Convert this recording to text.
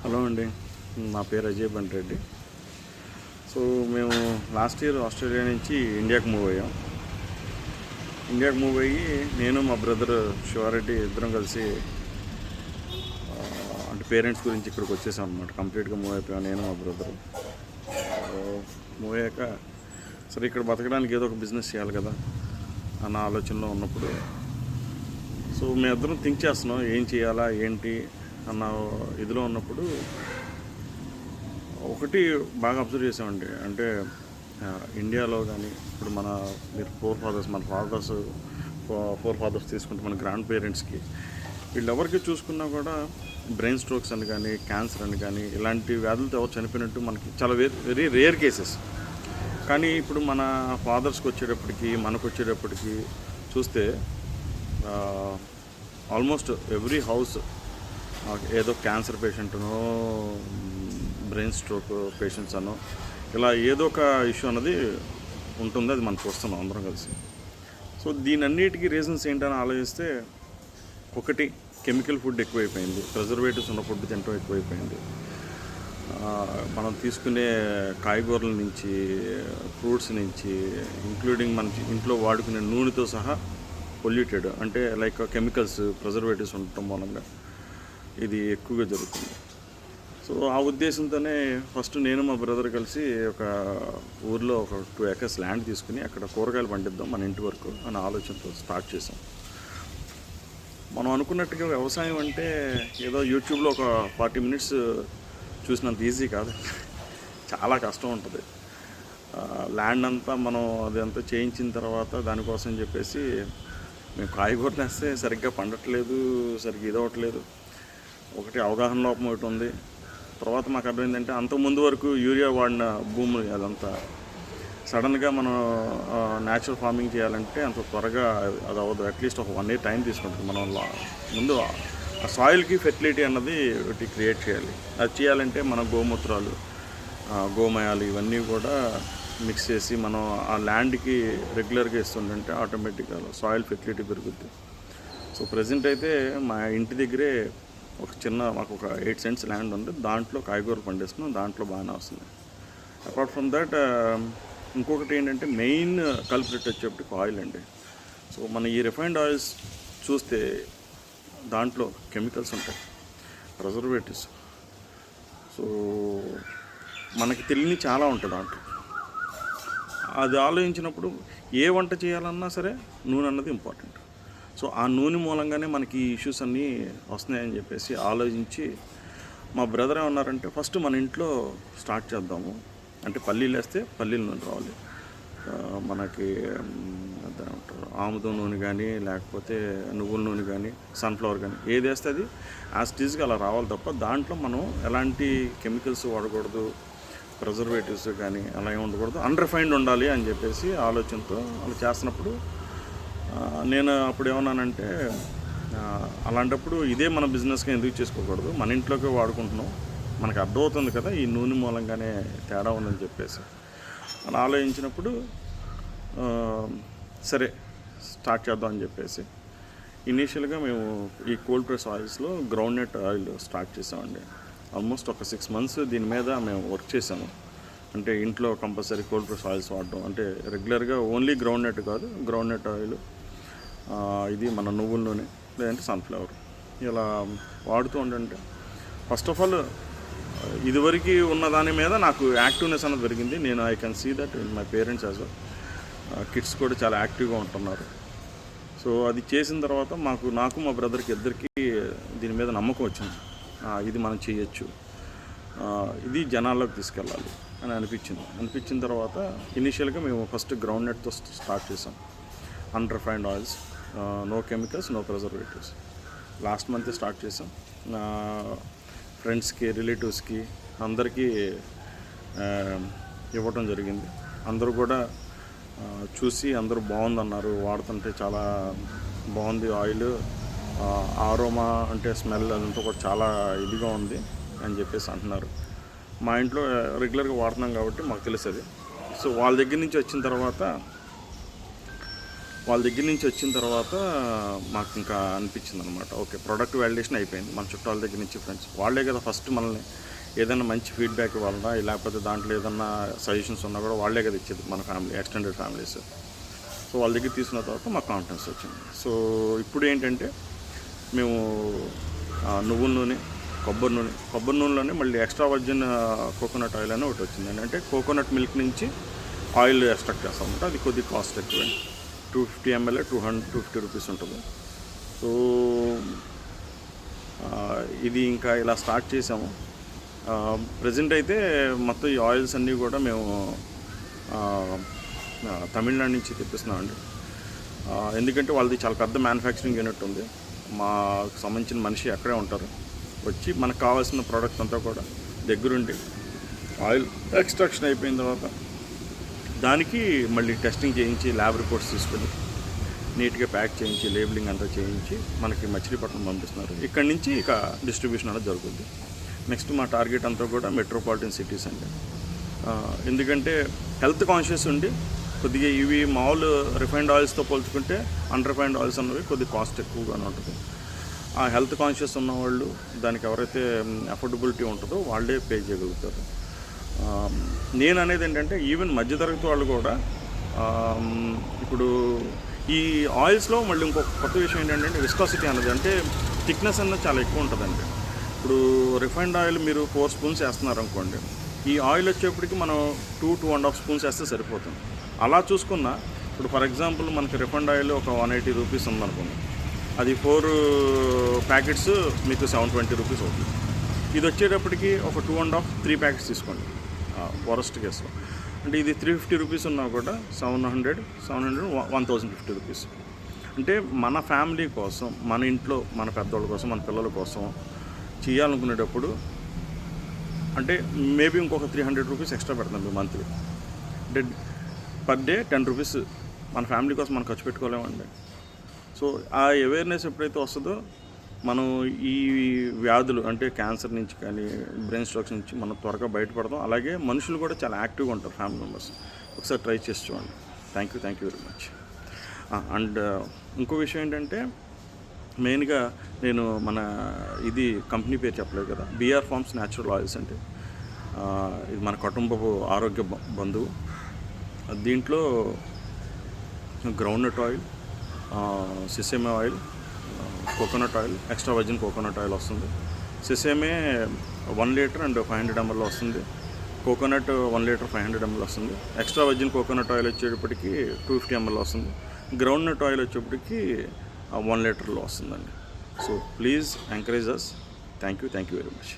Hello అండి, నా పేరు అజయ్ బండ్రెడ్డి. సో మేము లాస్ట్ ఇయర్ ఆస్ట్రేలియా నుంచి ఇండియాకి మూవ్ అయ్యి నేను మా బ్రదర్ శివారెడ్డి ఇద్దరం కలిసి అంటే పేరెంట్స్ గురించి ఇక్కడికి వచ్చేసాం అనమాట. కంప్లీట్గా మూవ్ అయిపోయాం నేను మా బ్రదర్. మూవ్ అయ్యాక సరే ఇక్కడ బతకడానికి ఏదో ఒక బిజినెస్ చేయాలి కదా అన్న ఆలోచనలో ఉన్నప్పుడు సో మేమిద్దరం థింక్ చేస్తున్నాం ఏం చేయాలా ఏంటి అన్న ఇదిలో ఉన్నప్పుడు ఒకటి బాగా అబ్జర్వ్ చేసామండి. అంటే ఇండియాలో కానీ ఇప్పుడు మీరు మన ఫోర్ ఫాదర్స్ తీసుకుంటే మన గ్రాండ్ పేరెంట్స్కి వీళ్ళెవరికి చూసుకున్నా కూడా బ్రెయిన్ స్ట్రోక్స్ అని కానీ క్యాన్సర్ అని కానీ ఇలాంటి వ్యాధులతో ఎవరు చనిపోయినట్టు మనకి చాలా వెరీ రేర్ కేసెస్. కానీ ఇప్పుడు మన ఫాదర్స్కి మనకు వచ్చేటప్పటికి చూస్తే ఆల్మోస్ట్ ఎవ్రీ హౌస్ ఏదో క్యాన్సర్ పేషెంట్నో బ్రెయిన్ స్ట్రోక్ పేషెంట్స్ అనో ఇలా ఏదో ఒక ఇష్యూ అన్నది ఉంటుంది. అది మనం చూస్తున్నాం అందరం కలిసి. సో దీనన్నిటికీ రీజన్స్ ఏంటని ఆలోచిస్తే ఒకటి కెమికల్ ఫుడ్ ఎక్కువైపోయింది, ప్రిజర్వేటివ్స్ ఉన్న ఫుడ్ తినడం ఎక్కువైపోయింది. మనం తీసుకునే కాయగూరల నుంచి ఫ్రూట్స్ నుంచి ఇంక్లూడింగ్ మన ఇంట్లో వాడుకునే నూనెతో సహా పొల్యూటెడ్, అంటే లైక్ కెమికల్స్ ప్రిజర్వేటివ్స్ ఉండటం మూలంగా ఇది ఎక్కువగా జరుగుతుంది. సో ఆ ఉద్దేశంతోనే ఫస్ట్ నేను మా బ్రదర్ కలిసి ఒక ఊర్లో ఒక 2 acres ల్యాండ్ తీసుకుని అక్కడ కూరగాయలు పండిద్దాం మన ఇంటి వరకు అనే ఆలోచనతో స్టార్ట్ చేసాం. మనం అనుకున్నట్టుగా వ్యవసాయం అంటే ఏదో యూట్యూబ్లో ఒక 40 minutes చూసినంత ఈజీ కాదు, చాలా కష్టం ఉంటుంది. ల్యాండ్ అంతా మనం అదంతా చేయించిన తర్వాత దానికోసం చెప్పేసి మేము కాయగూరలు వేస్తే సరిగ్గా పండట్లేదు, సరిగ్గా ఇదవట్లేదు. ఒకటి అవగాహన లోపం ఒకటి ఉంది. తర్వాత మాకు అర్థమైందంటే అంతకుముందు వరకు యూరియా వాడిన భూమి అదంతా సడన్గా మనం న్యాచురల్ ఫార్మింగ్ చేయాలంటే అంత త్వరగా అది అవ్వదు. అట్లీస్ట్ ఒక 1 year టైం తీసుకుంటుంది. మనం ముందు ఆ సాయిల్కి ఫెర్టిలిటీ అన్నది ఒకటి క్రియేట్ చేయాలి. అది చేయాలంటే మన గోమూత్రాలు గోమయాలు ఇవన్నీ కూడా మిక్స్ చేసి మనం ఆ ల్యాండ్కి రెగ్యులర్గా ఇస్తుంటే ఆటోమేటిక్గా సాయిల్ ఫెర్టిలిటీ పెరుగుద్ది. సో ప్రజెంట్ అయితే మా ఇంటి దగ్గరే మాకు ఒక 8 cents ల్యాండ్ ఉంది. దాంట్లో కాయగూరలు పండిస్తున్నాం, దాంట్లో బాగానే వస్తుంది. అపార్ట్ ఫ్రమ్ దట్ ఇంకొకటి ఏంటంటే మెయిన్ కల్ప్రిట్ వచ్చేప్పటికి ఆయిల్ అండి. సో మన ఈ రిఫైన్డ్ ఆయిల్స్ చూస్తే దాంట్లో కెమికల్స్ ఉంటాయి, ప్రిజర్వేటివ్స్. సో మనకి తెలియని చాలా ఉంటుంది దాంట్లో. అది ఆలోచించినప్పుడు ఏ వంట చేయాలన్నా సరే నూనె అన్నది ఇంపార్టెంట్. సో ఆ నూనె మూలంగానే మనకి ఇష్యూస్ అన్నీ వస్తున్నాయని చెప్పేసి ఆలోచించి మా బ్రదర్ ఏమన్నారంటే ఫస్ట్ మన ఇంట్లో స్టార్ట్ చేద్దాము. అంటే పల్లీలు వేస్తే పల్లీల నూనె రావాలి, మనకి ఆముదం నూనె కానీ లేకపోతే నువ్వుల నూనె కానీ సన్ఫ్లవర్ కానీ ఏది వేస్తే అది యాస్టీజ్గా అలా రావాలి తప్ప దాంట్లో మనం ఎలాంటి కెమికల్స్ వాడకూడదు, ప్రిజర్వేటివ్స్ కానీ అలా ఏమి ఉండకూడదు, అన్రిఫైన్డ్ ఉండాలి అని చెప్పేసి ఆలోచనతో అలా చేస్తున్నప్పుడు నేను అప్పుడు ఏమన్నానంటే అలాంటప్పుడు ఇదే మన బిజినెస్గా ఎందుకు చేసుకోకూడదు, మన ఇంట్లోకి వాడుకుంటున్నాం, మనకు అర్థమవుతుంది కదా ఈ నూనె మూలంగానే తేడా ఉందని చెప్పేసి అలా ఆలోచించినప్పుడు సరే స్టార్ట్ చేద్దాం అని చెప్పేసి ఇనీషియల్గా మేము ఈ కోల్డ్ ప్రెస్ ఆయిల్స్లో గ్రౌండ్నట్ ఆయిల్ స్టార్ట్ చేసామండి. ఆల్మోస్ట్ ఒక 6 months దీని మీద మేము వర్క్ చేసాము. అంటే ఇంట్లో కంపల్సరీ కోల్డ్ ప్రెస్ ఆయిల్స్ వాడడం, అంటే రెగ్యులర్గా ఓన్లీ గ్రౌండ్నట్ కాదు, గ్రౌండ్నట్ ఆయిల్ ఇది మన నువ్వుల నూనె లేదంటే సన్ఫ్లవర్ ఇలా వాడుతూ ఉండంటే ఫస్ట్ ఆఫ్ ఆల్ ఇదివరకు ఉన్న దాని మీద నాకు యాక్టివ్నెస్ అనేది పెరిగింది. I can see that in my parents as well. Kids కూడా చాలా యాక్టివ్గా ఉంటున్నారు. సో అది చేసిన తర్వాత నాకు మా బ్రదర్కి ఇద్దరికి దీని మీద నమ్మకం వచ్చింది. ఇది మనం చేయొచ్చు, ఇది జనాల్లోకి తీసుకెళ్ళాలి అని అనిపించిన తర్వాత ఇనీషియల్గా మేము ఫస్ట్ గ్రౌండ్నట్తో స్టార్ట్ చేసాం. Unrefined oils, no chemicals, no preservatives. Last month start చేసాం. ఫ్రెండ్స్కి, రిలేటివ్స్కి అందరికీ ఇవ్వటం జరిగింది. అందరూ కూడా చూసి అందరూ బాగుందన్నారు, వాడుతుంటే చాలా బాగుంది ఆయిల్, ఆరోమా అంటే స్మెల్ అదంతా కూడా చాలా ఇదిగా ఉంది అని చెప్పేసి అంటున్నారు. మా ఇంట్లో రెగ్యులర్గా వాడుతున్నాం కాబట్టి మాకు తెలుస్తుంది. సో వాళ్ళ దగ్గర నుంచి వచ్చిన తర్వాత వాళ్ళ దగ్గర నుంచి వచ్చిన తర్వాత మాకు ఇంకా అనిపించింది అనమాట, ఓకే ప్రోడక్ట్ వాలిడేషన్ అయిపోయింది. మన చుట్టాల దగ్గర నుంచి ఫ్రెండ్స్ వాళ్ళే కదా ఫస్ట్ మనల్ని ఏదైనా మంచి ఫీడ్బ్యాక్ ఇవ్వాలన్నా, లేకపోతే దాంట్లో ఏదన్నా సజెషన్స్ ఉన్నా కూడా వాళ్ళే కదా ఇచ్చేది, మన ఫ్యామిలీ ఎక్స్టెండెడ్ ఫ్యామిలీస్. సో వాళ్ళ దగ్గర తీసుకున్న తర్వాత మాకు కాన్ఫిడెన్స్ వచ్చింది. సో ఇప్పుడు ఏంటంటే మేము నువ్వుల నూనె, కొబ్బరి నూనెలోనే మళ్ళీ ఎక్స్ట్రా వర్జిన్ కోకోనట్ ఆయిల్ అని ఒకటి వచ్చింది. అంటే కోకోనట్ మిల్క్ నుంచి ఆయిల్ ఎక్స్ట్రాక్ట్ చేస్తామంటే అది కొద్దిగా కాస్ట్ ఎక్కువ, 250 ml 250 రూపీస్ ఉంటుంది. సో ఇది ఇంకా ఇలా స్టార్ట్ చేసాము. ప్రజెంట్ అయితే మొత్తం ఈ ఆయిల్స్ అన్నీ కూడా మేము తమిళనాడు నుంచి తెప్పిస్తున్నామండి. ఎందుకంటే వాళ్ళది చాలా పెద్ద మ్యానుఫ్యాక్చరింగ్ యూనిట్ ఉంది. మాకు సంబంధించిన మనిషి అక్కడే ఉంటారు, వచ్చి మనకు కావాల్సిన ప్రోడక్ట్ అంతా కూడా దగ్గరుండి ఆయిల్ ఎక్స్ట్రాక్షన్ అయిపోయిన తర్వాత దానికి మళ్ళీ టెస్టింగ్ చేయించి ల్యాబ్ రిపోర్ట్స్ తీసుకొని నీట్గా ప్యాక్ చేయించి లేబులింగ్ అంతా చేయించి మనకి మచిలీపట్నం పంపిస్తున్నారు. ఇక్కడి నుంచి ఇక డిస్ట్రిబ్యూషన్ అనేది జరుగుతుంది. నెక్స్ట్ మా టార్గెట్ అంతా కూడా మెట్రోపాలిటన్ సిటీస్ అండి. ఎందుకంటే హెల్త్ కాన్షియస్ ఉండి కొద్దిగా ఇవి మామూలు రిఫైన్డ్ ఆయిల్స్తో పోల్చుకుంటే అన్రిఫైన్డ్ ఆయిల్స్ అన్నవి కొద్దిగా కాస్ట్ ఎక్కువగానే ఉంటుంది. ఆ హెల్త్ కాన్షియస్ ఉన్నవాళ్ళు, దానికి ఎవరైతే అఫోర్డబిలిటీ ఉంటుందో వాళ్ళే పే చేయగలుగుతారు. నేను అనేది ఏంటంటే ఈవెన్ మధ్యతరగతి వాళ్ళు కూడా ఇప్పుడు ఈ ఆయిల్స్లో మళ్ళీ ఇంకొక కొత్త విషయం ఏంటంటే విస్కాసిటీ అనేది, అంటే థిక్నెస్ అనేది చాలా ఎక్కువ ఉంటుందండి. ఇప్పుడు రిఫైన్డ్ ఆయిల్ మీరు 4 స్పూన్స్ వేస్తున్నారు అనుకోండి, ఈ ఆయిల్ వచ్చేప్పటికి మనం 2-2.5 స్పూన్స్ వేస్తే సరిపోతుంది. అలా చూసుకున్నా ఇప్పుడు ఫర్ ఎగ్జాంపుల్ మనకి రిఫైన్డ్ ఆయిల్ ఒక 180 రూపీస్ ఉందనుకోండి, అది 4 ప్యాకెట్స్ మీకు 720 రూపీస్ అవుతుంది. ఇది వచ్చేటప్పటికి ఒక 2.5-3 ప్యాకెట్స్ తీసుకోండి వరస్ట్ కేసులో, అంటే ఇది 350 రూపీస్ ఉన్నా కూడా 700-1050 రూపీస్. అంటే మన ఫ్యామిలీ కోసం, మన ఇంట్లో మన పెద్దవాళ్ళ కోసం, మన పిల్లల కోసం చేయాలనుకునేటప్పుడు అంటే మేబీ ఇంకొక 300 రూపీస్ ఎక్స్ట్రా పెడతాం మేము మంత్లీ. అంటే పర్ డే 10 రూపీస్ మన ఫ్యామిలీ కోసం మనం ఖర్చు పెట్టుకోలేమండి. సో ఆ అవేర్నెస్ ఎప్పుడైతే వస్తుందో మనం ఈ వ్యాధులు అంటే క్యాన్సర్ నుంచి కానీ బ్రెయిన్ స్ట్రోక్స్ నుంచి మనం త్వరగా బయటపడతాం. అలాగే మనుషులు కూడా చాలా యాక్టివ్గా ఉంటారు ఫ్యామిలీ మెంబర్స్. ఒకసారి ట్రై చేసి చూడండి. Thank you very much. And ఇంకో విషయం ఏంటంటే మెయిన్గా నేను మన ఇది కంపెనీ పేరు చెప్పలేదు కదా, బీఆర్ ఫార్మ్స్ న్యాచురల్ ఆయిల్స్ అంటే ఇది మన కుటుంబపు ఆరోగ్య బంధువు. దీంట్లో groundnut oil, sesame oil, coconut oil, extra virgin coconut oil వస్తుంది. సెసేమే 1 లీటర్ అండ్ 500 ml వస్తుంది. కోకోనట్ 1 లీటర్ 500 ml వస్తుంది. ఎక్స్ట్రా వర్జిన్ కోకోనట్ ఆయిల్ వచ్చేటప్పటికి 250 ml వస్తుంది. గ్రౌండ్నట్ ఆయిల్ వచ్చేప్పటికి 1 లీటర్లో వస్తుందండి. So please encourage us. Thank you very much.